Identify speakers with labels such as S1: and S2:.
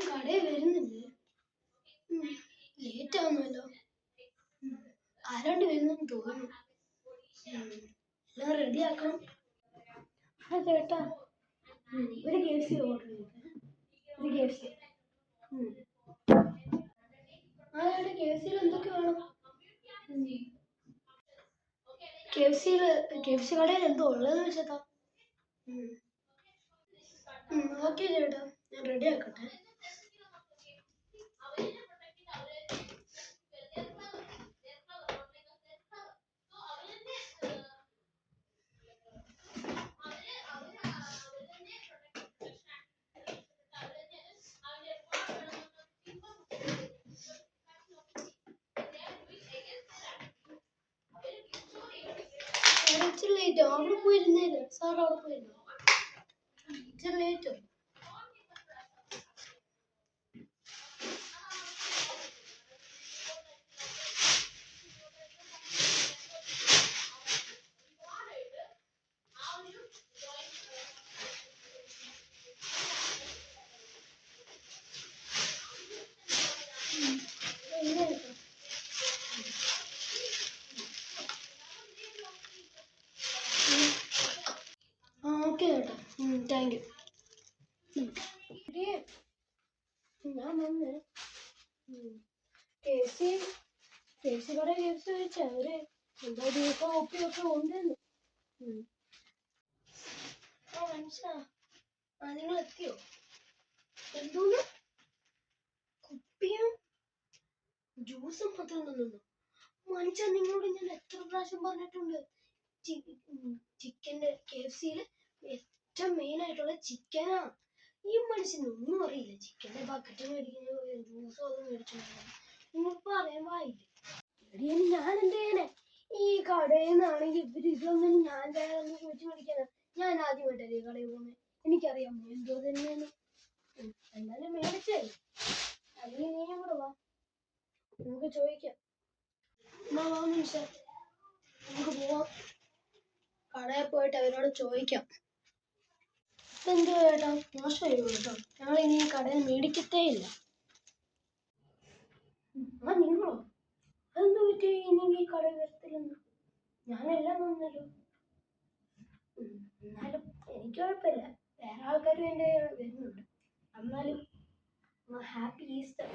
S1: ആരും കടയിൽ വരുന്നില്ലേ? ലേറ്റ് ആവുന്നല്ലോ. ആരാണ്ട് വരുന്നെന്ന് തോന്നുന്നു. എല്ലാം റെഡിയാക്കണം. ചേട്ടാ, ഒരു KFC ഓർഡർ ചെയ്തേ. ഒരു KFC. ചേട്ടാ, KFCയിൽ എന്തൊക്കെ വേണം? KFC കടയിൽ എന്തോ ഉള്ളതെന്ന് ചേട്ടാ. ഓക്കെ ചേട്ടാ, ഞാൻ റെഡി ആക്കട്ടെ. ഇച്ചിരി ലേറ്റോ? അവിടെ പോയിരുന്നേല് സാർ, അവിടെ പോയിരുന്നു. ഇച്ചിരി ലേറ്റോ? ഓക്കെ ചേട്ടാ, താങ്ക് യു. ഞാൻ വന്ന് KFC കടയിൽ KFC കഴിച്ചാ അവര് എന്തോ ദിവസം ഒപ്പിയൊക്കെ ഉണ്ടെന്ന്. മനുഷ്യ, നിങ്ങൾ എത്തിയോ? എന്തോന്ന് കുപ്പിയും ജ്യൂസും മാത്രം തന്നു? മനുഷ്യ, നിങ്ങളോട് ഞാൻ എത്ര പ്രാവശ്യം പറഞ്ഞിട്ടുണ്ട്, ചിക്കൻ്റെ KFCയില് ഏറ്റവും മെയിൻ ആയിട്ടുള്ള ചിക്കനാ. ഈ മനുഷ്യനൊന്നും അറിയില്ല. ചിക്കൻ്റെ ബക്കറ്റ് മേടിക്കുന്ന ജ്യൂസും അത് മേടിച്ചു നിങ്ങൾക്ക് അറിയാൻ പാടില്ല. ഞാൻ എന്ത് ചെയ്യണേ? ഈ കടയിൽ നിന്നാണെങ്കിൽ ഇതൊന്നും ഞാൻ ഒന്ന് ചോദിച്ചു മേടിക്കാനാ. ഞാൻ ആദ്യമായിട്ടല്ലേ ഈ കടയിൽ പോകുന്നത്. എനിക്കറിയാമോ എന്തോ തന്നെയാണ്. എന്നാലും മേടിച്ചേ. അല്ലെങ്കിൽ നീയും കൂടെ വാ, നമുക്ക് ചോദിക്കാം. മനുഷ്യ, നമുക്ക് പോവാം. കടയിൽ പോയിട്ട് അവരോട് ചോദിക്കാം. എന്തോ ചേട്ടാ, മോശമായി കേട്ടോ. ഞങ്ങൾ ഇനി ഈ കടയിൽ മേടിക്കത്തേ ഇല്ല. നിങ്ങളോ? അതെന്തോ പറ്റി ഇനി ഈ കടയിൽ വരത്തില്ലെന്ന്? ഞാനെല്ലാം വന്നല്ലോ. എന്നാലും എനിക്ക് കുഴപ്പമില്ല. വേറെ ആൾക്കാരും എൻ്റെ വരുന്നുണ്ട്. എന്നാലും ഹാപ്പി ഈസ്റ്റർ.